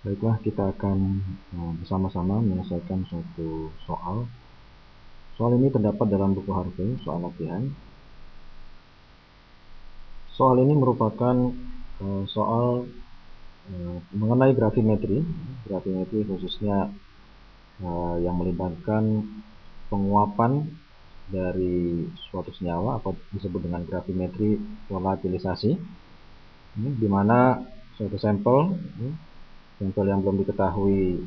Baiklah, kita akan bersama-sama menyelesaikan suatu soal. Soal ini terdapat dalam buku Harvey, soal latihan. Soal ini merupakan soal mengenai gravimetri. Gravimetri khususnya yang melibatkan penguapan dari suatu senyawa atau disebut dengan gravimetri volatilisasi, di mana suatu sampel yang belum diketahui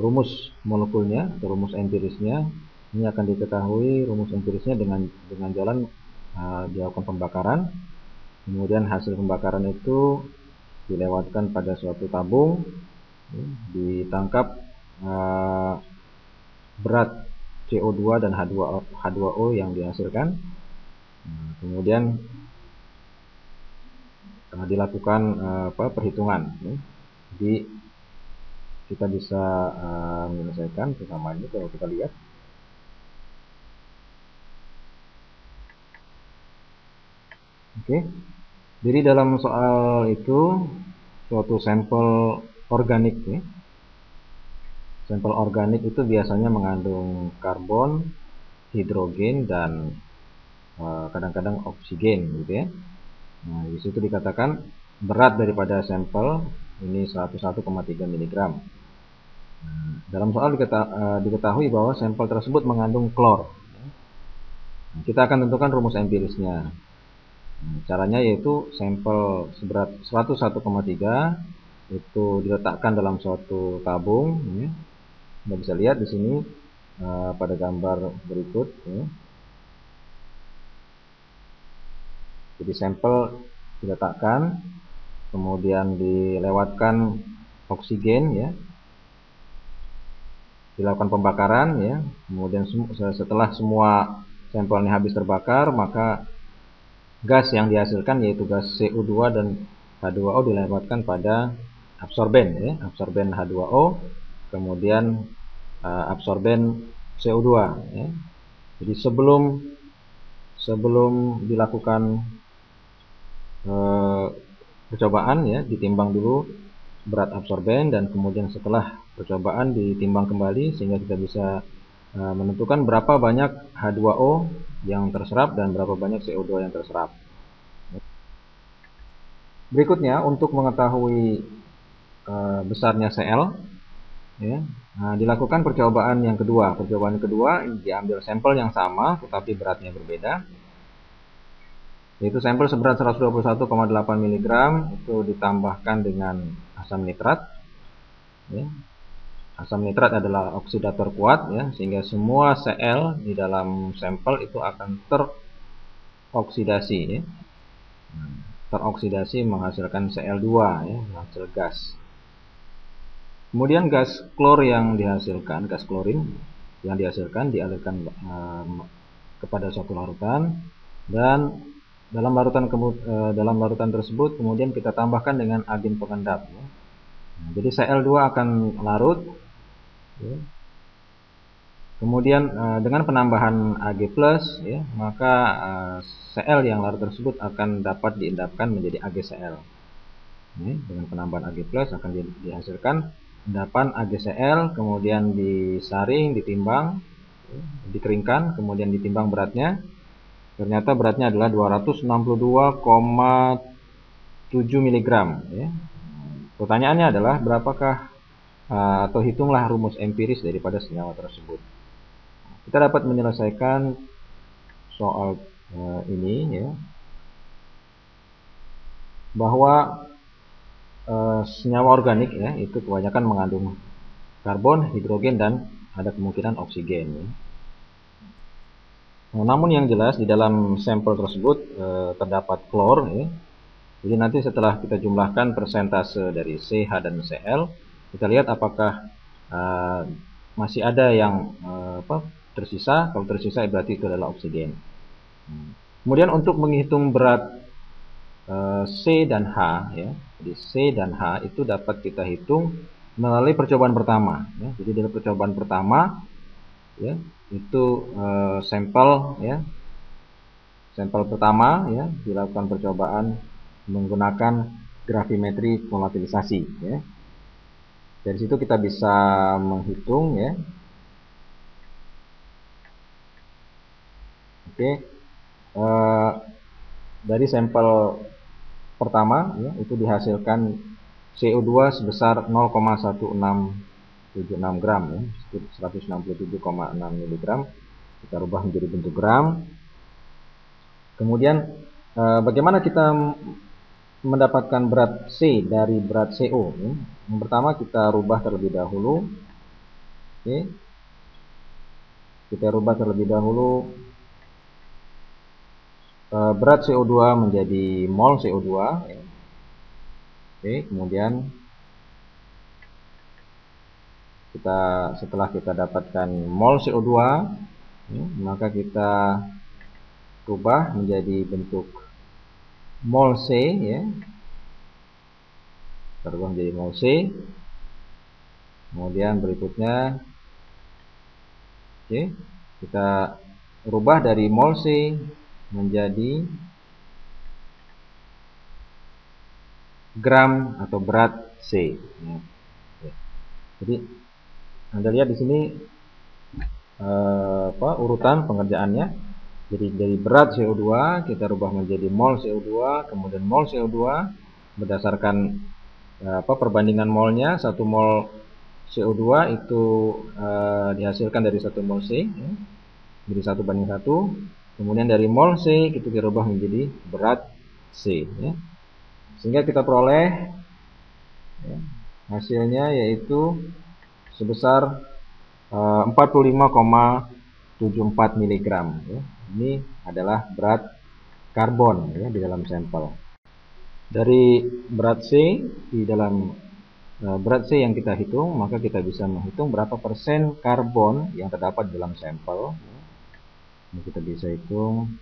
rumus molekulnya atau rumus empirisnya, ini akan diketahui rumus empirisnya dengan jalan dilakukan pembakaran. Kemudian hasil pembakaran itu dilewatkan pada suatu tabung, ditangkap berat CO2 dan H2O yang dihasilkan. Kemudian dilakukan perhitungan. Jadi kita bisa menyelesaikan bersama ini kalau kita lihat. Oke. Jadi dalam soal itu suatu sampel organik, sampel organik itu biasanya mengandung karbon, hidrogen, dan kadang-kadang oksigen, gitu ya. Nah, di situ dikatakan berat daripada sampel ini 101,3 mg. Dalam soal diketahui bahwa sampel tersebut mengandung klor. Kita akan tentukan rumus empirisnya. Caranya yaitu sampel seberat 101,3 itu diletakkan dalam suatu tabung. Anda bisa lihat di sini pada gambar berikut. Jadi sampel diletakkan, kemudian dilewatkan oksigen, dilakukan pembakaran, kemudian setelah semua sampelnya habis terbakar, maka gas yang dihasilkan yaitu gas CO2 dan H2O dilewatkan pada absorben, absorben H2O, kemudian absorben CO2. Jadi sebelum dilakukan percobaan, ditimbang dulu berat absorben, dan kemudian setelah percobaan ditimbang kembali sehingga kita bisa menentukan berapa banyak H2O yang terserap dan berapa banyak CO2 yang terserap. Berikutnya, untuk mengetahui besarnya Cl, dilakukan percobaan yang kedua. Percobaan kedua diambil sampel yang sama tetapi beratnya berbeda, yaitu sampel seberat 121,8 mg itu ditambahkan dengan asam nitrat. Asam nitrat adalah oksidator kuat, sehingga semua Cl di dalam sampel itu akan teroksidasi, teroksidasi menghasilkan Cl2, hasil gas. Kemudian gas klor yang dihasilkan, gas klorin yang dihasilkan dialirkan kepada suatu larutan, dan dalam larutan tersebut kemudian kita tambahkan dengan agen pengendap. Jadi Cl2 akan larut. Kemudian dengan penambahan Ag+, maka Cl yang larut tersebut akan dapat diendapkan menjadi AgCl. Dengan penambahan Ag+ akan dihasilkan endapan AgCl, kemudian disaring, ditimbang, dikeringkan, kemudian ditimbang beratnya. Ternyata beratnya adalah 262,7 mg. Pertanyaannya adalah berapakah atau hitunglah rumus empiris daripada senyawa tersebut. Kita dapat menyelesaikan soal ini, bahwa senyawa organik, itu kebanyakan mengandung karbon, hidrogen, dan ada kemungkinan oksigen. Namun yang jelas di dalam sampel tersebut terdapat klor. Jadi nanti setelah kita jumlahkan persentase dari CH dan Cl, kita lihat apakah masih ada yang tersisa. Kalau tersisa berarti itu adalah oksigen. Kemudian untuk menghitung berat C dan H, jadi C dan H itu dapat kita hitung melalui percobaan pertama. Jadi dalam percobaan pertama, itu sampel pertama, dilakukan percobaan menggunakan gravimetri volatilisasi. Dari situ kita bisa menghitung ya. Oke, dari sampel pertama ya, itu dihasilkan CO2 sebesar 0,1676 gram ya, 167,6 mg. Kita rubah menjadi bentuk gram. Kemudian bagaimana kita mendapatkan berat C dari berat CO ya? Yang pertama kita rubah terlebih dahulu. Oke. Kita rubah terlebih dahulu berat CO2 menjadi mol CO2 ya. Oke, kemudian setelah kita dapatkan mol CO2 ya, maka kita rubah menjadi bentuk mol C ya. Kita rubah menjadi mol C. Kemudian berikutnya oke, kita rubah dari mol C menjadi gram atau berat C ya. Jadi Anda lihat di sini urutan pengerjaannya. Jadi dari berat CO2 kita rubah menjadi mol CO2, kemudian mol CO2 berdasarkan perbandingan molnya. 1 mol CO2 itu dihasilkan dari 1 mol C ya. Jadi 1:1. Kemudian dari mol C itu kita rubah menjadi berat C ya. Sehingga kita peroleh ya, hasilnya yaitu sebesar 45,74 mg ya. Ini adalah berat karbon ya di dalam sampel. Dari berat C di dalam berat C yang kita hitung, maka kita bisa menghitung berapa persen karbon yang terdapat dalam sampel. Ini kita bisa hitung,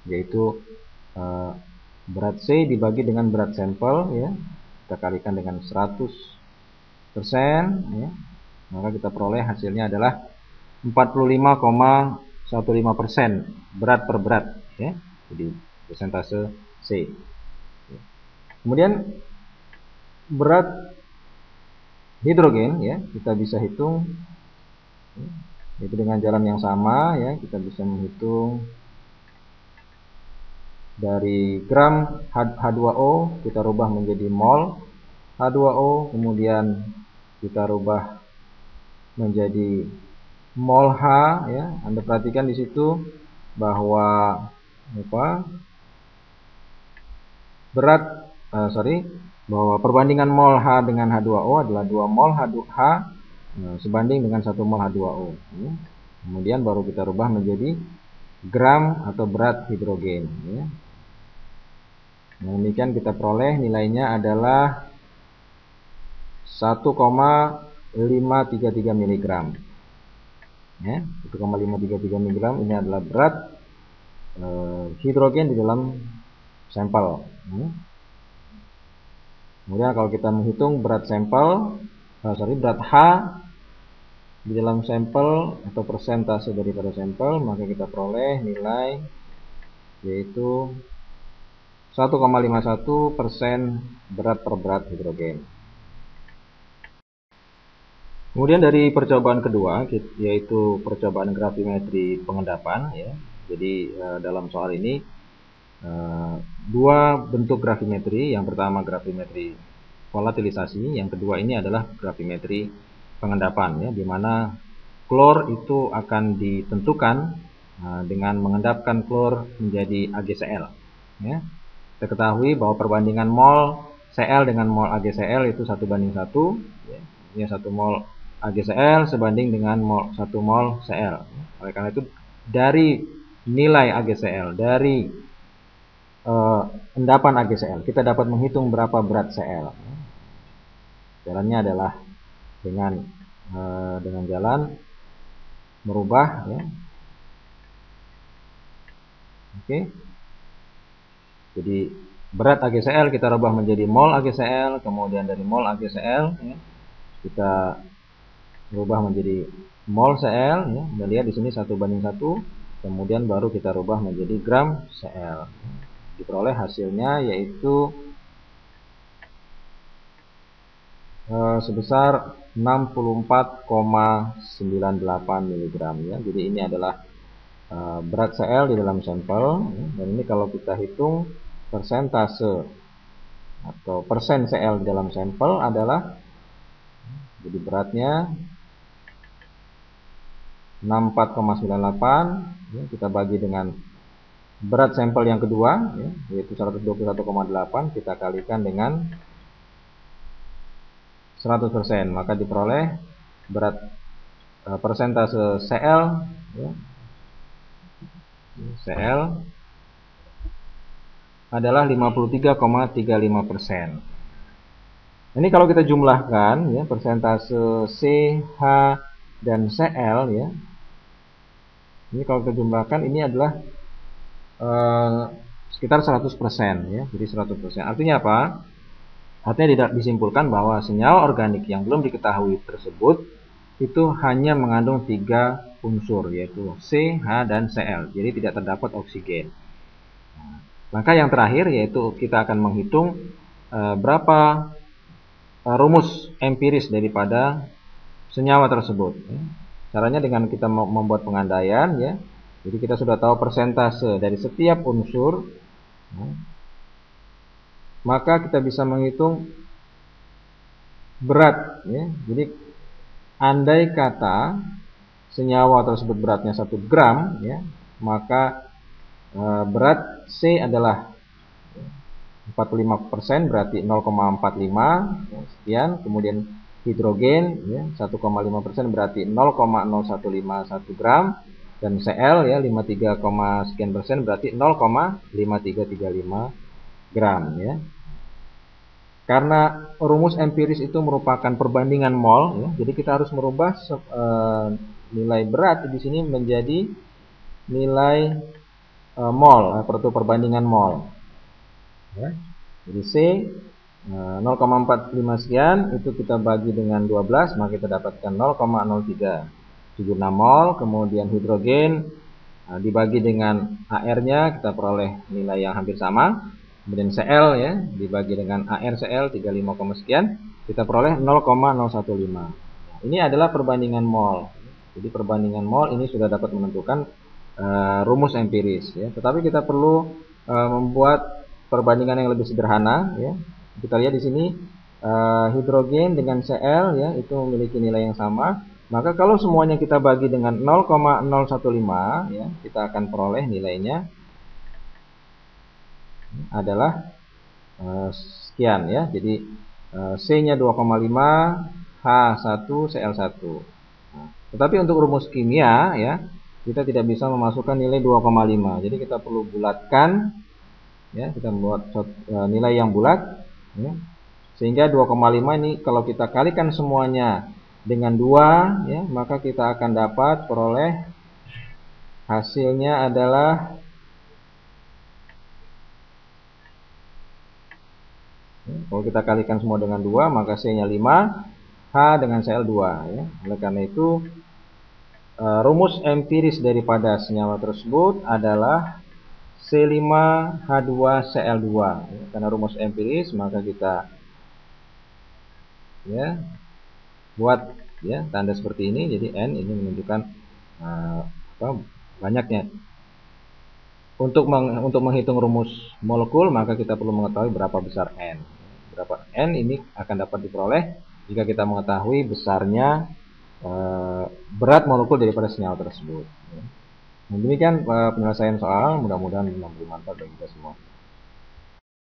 yaitu berat C dibagi dengan berat sampel ya, kita kalikan dengan 100% ya, maka kita peroleh hasilnya adalah 45,15% berat per berat ya. Jadi persentase C. Kemudian berat hidrogen ya, kita bisa hitung itu dengan jalan yang sama ya. Kita bisa menghitung dari gram H2O kita rubah menjadi mol H2O, kemudian kita rubah menjadi mol H ya. Anda perhatikan di situ bahwa bahwa perbandingan mol H dengan H2O adalah 2 mol H2H sebanding dengan 1 mol H2O. Kemudian baru kita rubah menjadi gram atau berat hidrogen ya. Demikian kita peroleh nilainya adalah 1,533 mg ya. 1,533 mg ini adalah berat hidrogen di dalam sampel ya. Kemudian kalau kita menghitung berat berat H di dalam sampel atau persentase daripada sampel, maka kita peroleh nilai yaitu 1,51% berat per berat hidrogen. Kemudian dari percobaan kedua yaitu percobaan gravimetri pengendapan ya. Jadi dalam soal ini dua bentuk gravimetri. Yang pertama gravimetri volatilisasi, yang kedua ini adalah gravimetri pengendapan ya, di mana klor itu akan ditentukan dengan mengendapkan klor menjadi AgCl ya. Kita ketahui bahwa perbandingan mol Cl dengan mol AgCl itu 1:1 ya. Ini 1 mol AgCl sebanding dengan 1 mol Cl. Oleh karena itu dari nilai AgCl, dari endapan AgCl, kita dapat menghitung berapa berat Cl. Jalannya adalah dengan jalan merubah ya. Oke. Jadi berat AgCl kita rubah menjadi mol AgCl, kemudian dari mol AgCl ya, kita rubah menjadi mol Cl ya. Anda lihat di sini 1:1, kemudian baru kita rubah menjadi gram Cl. Diperoleh hasilnya yaitu sebesar 64,98 mg ya. Jadi ini adalah berat Cl di dalam sampel ya. Dan ini kalau kita hitung persentase atau persen Cl di dalam sampel adalah, jadi beratnya 64,98 ya, kita bagi dengan berat sampel yang kedua ya, yaitu 121,8, kita kalikan dengan 100%, maka diperoleh berat persentase Cl ya, Cl adalah 53,35%. Ini kalau kita jumlahkan ya, persentase C, H, dan Cl ya, ini kalau kita jumlahkan ini adalah sekitar 100% ya, jadi 100%. Artinya apa? Artinya disimpulkan bahwa senyawa organik yang belum diketahui tersebut itu hanya mengandung 3 unsur, yaitu C, H, dan Cl. Jadi tidak terdapat oksigen. Maka yang terakhir yaitu kita akan menghitung berapa rumus empiris daripada senyawa tersebut. Caranya dengan kita membuat pengandaian ya. Jadi kita sudah tahu persentase dari setiap unsur, maka kita bisa menghitung berat ya. Jadi andai kata senyawa tersebut beratnya 1 gram ya, maka berat C adalah 45%, berarti 0,45 ya, sekian. Kemudian hidrogen ya, 1,5% berarti 0,0151 gram, dan Cl ya 53, sekian persen berarti 0,5335 gram ya. Karena rumus empiris itu merupakan perbandingan mol ya, jadi kita harus merubah nilai berat di sini menjadi nilai mol atau perbandingan mol ya. Jadi C 0,45 sekian itu kita bagi dengan 12, maka kita dapatkan 0,0376 mol. Kemudian hidrogen dibagi dengan AR-nya, kita peroleh nilai yang hampir sama. Kemudian Cl ya dibagi dengan ArCl 35, sekian, kita peroleh 0,015. Ini adalah perbandingan mol. Jadi perbandingan mol ini sudah dapat menentukan rumus empiris ya. Tetapi kita perlu membuat perbandingan yang lebih sederhana ya. Kita lihat di sini hidrogen dengan Cl ya itu memiliki nilai yang sama. Maka kalau semuanya kita bagi dengan 0,015 ya, kita akan peroleh nilainya adalah sekian ya. Jadi C-nya 2,5, H1, Cl1. Nah, tetapi untuk rumus kimia ya, kita tidak bisa memasukkan nilai 2,5. Jadi kita perlu bulatkan ya, kita membuat nilai yang bulat ya. Sehingga 2,5 ini kalau kita kalikan semuanya dengan 2 ya, maka kita akan dapat peroleh hasilnya adalah kalau kita kalikan semua dengan 2, maka C-nya 5, H dengan Cl 2 ya. Oleh karena itu rumus empiris daripada senyawa tersebut adalah C5H2Cl2 ya. Karena rumus empiris maka kita ya buat ya tanda seperti ini. Jadi N ini menunjukkan banyaknya. Untuk menghitung rumus molekul maka kita perlu mengetahui berapa besar N. Berapa N ini akan dapat diperoleh jika kita mengetahui besarnya berat molekul daripada senyawa tersebut. Demikian penyelesaian soal, mudah-mudahan memberi manfaat bagi kita semua.